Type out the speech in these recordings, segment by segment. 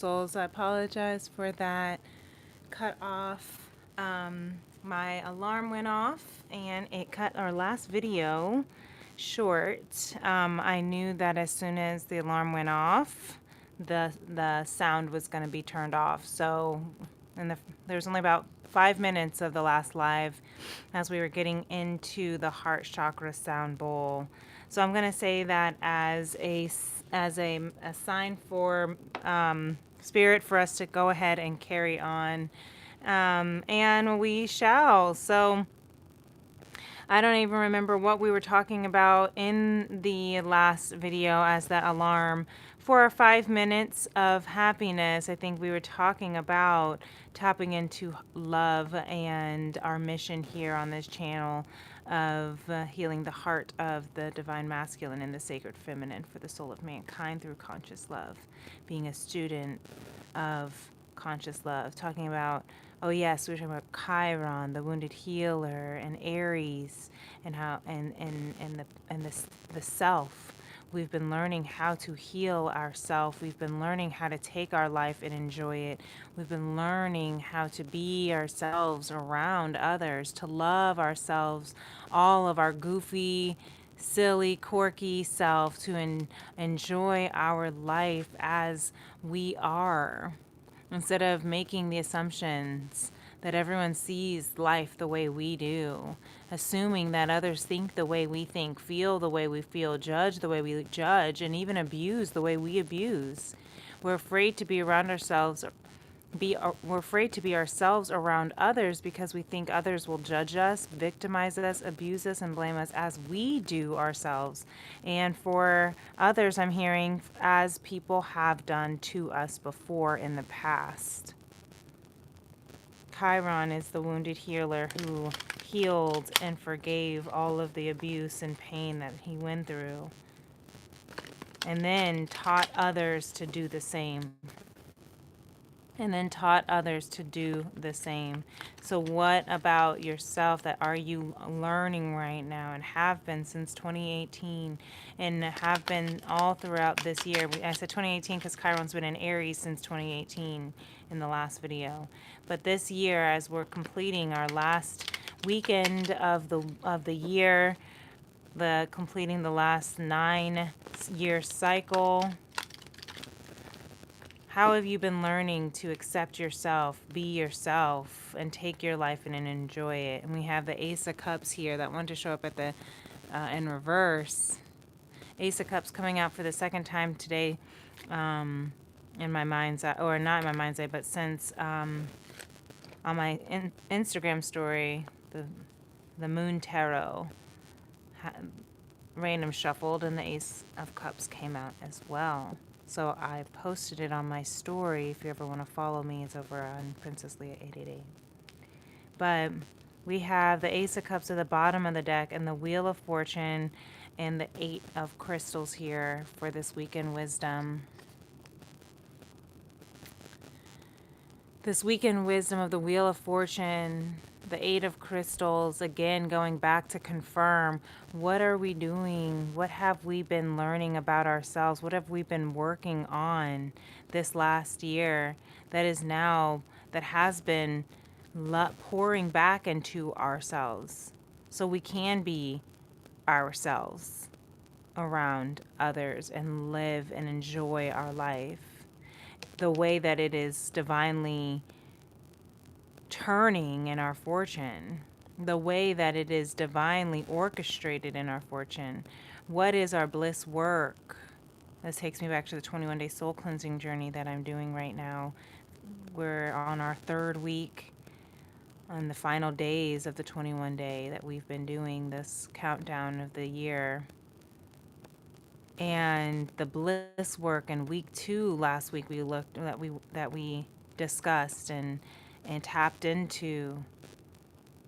Souls. I apologize for that cut off. My alarm went off and it cut our last video short. I knew that as soon as the alarm went off, the sound was going to be turned off. So, there's only about 5 minutes of the last live as we were getting into the heart chakra sound bowl. So I'm going to say that as a sign for spirit for us to go ahead and carry on, and we shall. So I don't even remember what we were talking about in the last video as that alarm. For our 5 minutes of happiness, I think we were talking about tapping into love and our mission here on this channel of healing the heart of the divine masculine and the sacred feminine for the soul of mankind through conscious love, being a student of conscious love, talking about, oh yes, we were talking about Chiron, the wounded healer, and Aries, and how the self. We've been learning how to heal ourself. We've been learning how to take our life and enjoy it. We've been learning how to be ourselves around others, to love ourselves, all of our goofy, silly, quirky self, to enjoy our life as we are, instead of making the assumptions that everyone sees life the way we do, assuming that others think the way we think, feel the way we feel, judge the way we judge, and even abuse the way we abuse. We're afraid to be around ourselves, we're afraid to be ourselves around others because we think others will judge us, victimize us, abuse us, and blame us as we do ourselves. And for others, I'm hearing, as people have done to us before in the past. Chiron is the wounded healer who healed and forgave all of the abuse and pain that he went through, and then taught others to do the same. So what about yourself that are you learning right now and have been since 2018 and have been all throughout this year? I said 2018 because Chiron's been in Aries since 2018 in the last video. But this year, as we're completing our last weekend of the year, completing the last 9-year cycle, how have you been learning to accept yourself, be yourself, and take your life and enjoy it? And we have the Ace of Cups here that wanted to show up at the in reverse. Ace of Cups coming out for the second time today, in my mind's eye, or not in my mind's eye, but since on my Instagram story, the Moon Tarot random shuffled, and the Ace of Cups came out as well. So I posted it on my story. If you ever want to follow me, it's over on Princess Leah 888. But we have the Ace of Cups at the bottom of the deck and the Wheel of Fortune and the 8 of Crystals here for this weekend wisdom. This weekend wisdom of the Wheel of Fortune, the 8 of Crystals, again going back to confirm, what are we doing? What have we been learning about ourselves? What have we been working on this last year that has been pouring back into ourselves so we can be ourselves around others and live and enjoy our life the way that it is divinely turning in our fortune, the way that it is divinely orchestrated in our fortune. What is our bliss work? This takes me back to the 21-day soul cleansing journey that I'm doing right now. We're on our 3rd week, on the final days of the 21-day that we've been doing this countdown of the year. And the bliss work in week 2 last week we discussed and tapped into.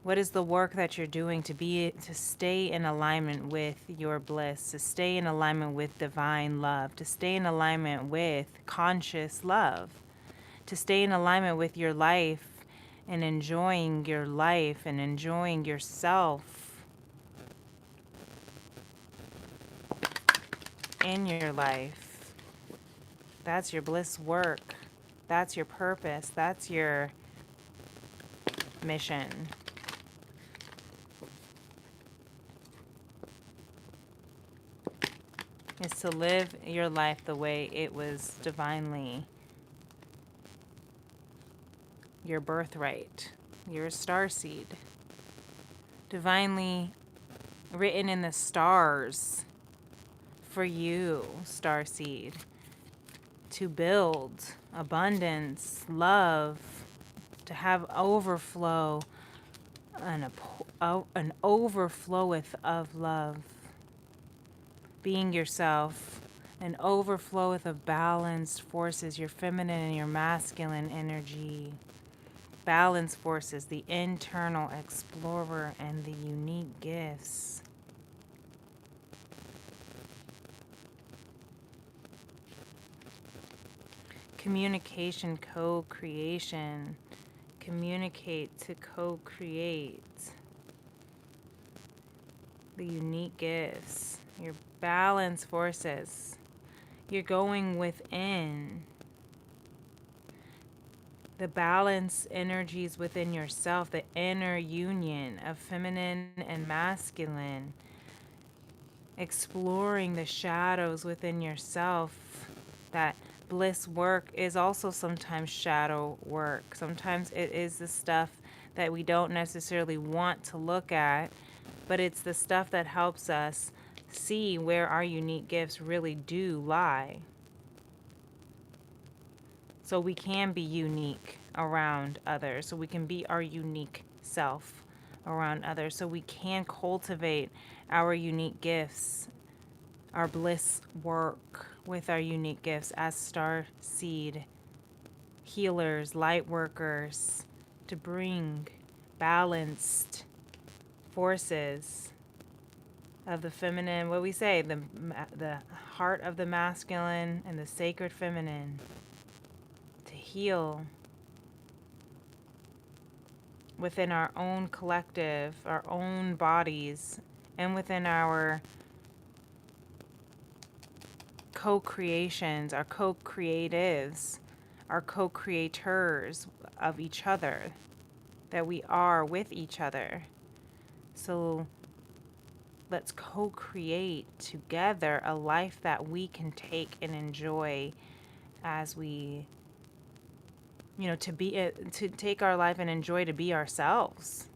What is the work that you're doing to stay in alignment with your bliss, to stay in alignment with divine love, to stay in alignment with conscious love, to stay in alignment with your life and enjoying your life and enjoying yourself in your life? That's your bliss work. That's your purpose. That's your mission. Is to live your life the way it was divinely your birthright. You're a starseed. Divinely written in the stars for you, starseed, to build abundance, love, to have overflow, an overfloweth of love. Being yourself, an overfloweth of balanced forces, your feminine and your masculine energy. Balance forces, the internal explorer, and the unique gifts. Communication, co-creation. Communicate to co-create. The unique gifts, your balance forces. You're going within. The balance energies within yourself, the inner union of feminine and masculine, exploring the shadows within yourself. That bliss work is also sometimes shadow work. Sometimes it is the stuff that we don't necessarily want to look at, but it's the stuff that helps us see where our unique gifts really do lie. So we can be unique around others, so we can be our unique self around others, so we can cultivate our unique gifts, our bliss work with our unique gifts as star seed healers, light workers, to bring balanced forces of the feminine, what we say, the heart of the masculine and the sacred feminine, to heal within our own collective, our own bodies, and within our co-creations, our co-creatives, our co-creators of each other, that we are with each other. So let's co-create together a life that we can take and enjoy as we, to take our life and enjoy to be ourselves.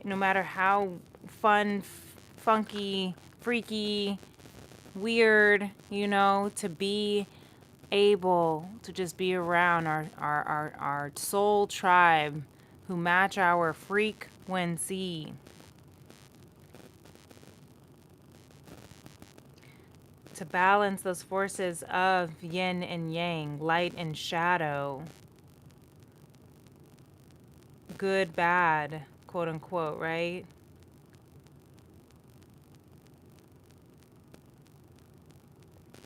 No matter how fun, funky, freaky, weird, to be able to just be around our soul tribe who match our frequency. To balance those forces of yin and yang, light and shadow, good, bad, quote unquote, right?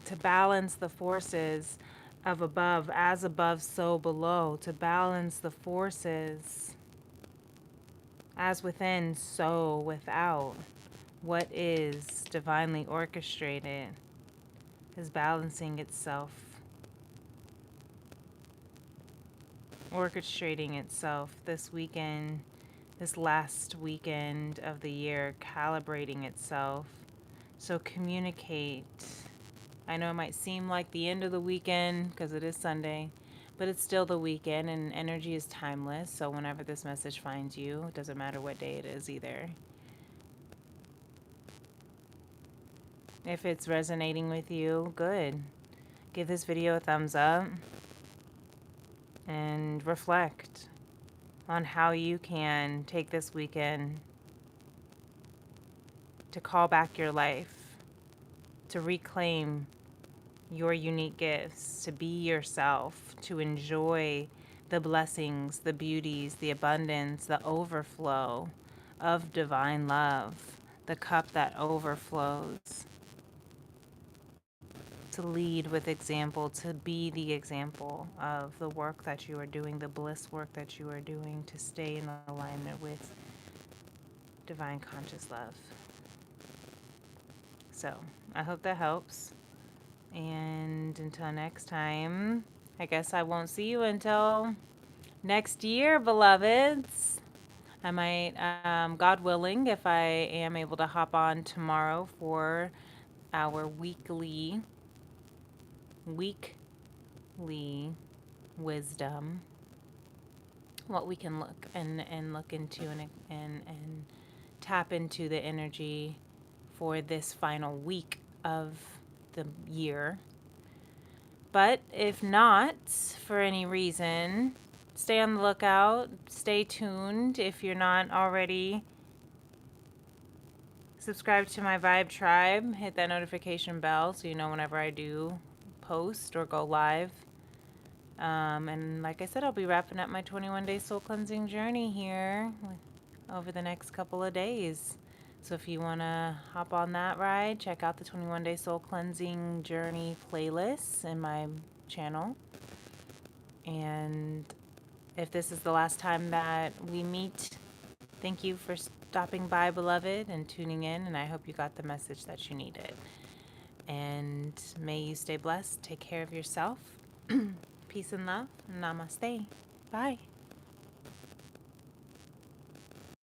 To balance the forces of above, as above, so below. To balance the forces as within, so without. What is divinely orchestrated is balancing itself, orchestrating itself this weekend, this last weekend of the year, calibrating itself. So communicate. I know it might seem like the end of the weekend because it is Sunday, but it's still the weekend, and energy is timeless. So whenever this message finds you, it doesn't matter what day it is either. If it's resonating with you, good. Give this video a thumbs up and reflect on how you can take this weekend to call back your life, to reclaim your unique gifts, to be yourself, to enjoy the blessings, the beauties, the abundance, the overflow of divine love, the cup that overflows. To lead with example, to be the example of the work that you are doing, the bliss work that you are doing, to stay in alignment with divine conscious love. So I hope that helps. And until next time, I guess I won't see you until next year, beloveds. I might, God willing, if I am able to hop on tomorrow for our weekly wisdom, what we can look and look into and tap into the energy for this final week of the year. But if not, for any reason, stay on the lookout, stay tuned. If you're not already subscribed to my Vibe Tribe, hit that notification bell so you know whenever I do post or go live. And like I said, I'll be wrapping up my 21-day soul cleansing journey here over the next couple of days. So if you want to hop on that ride, check out the 21-day soul cleansing journey playlist in my channel. And if this is the last time that we meet, thank you for stopping by, beloved, and tuning in. And I hope you got the message that you needed. And may you stay blessed. Take care of yourself. Peace and love. Namaste. Bye.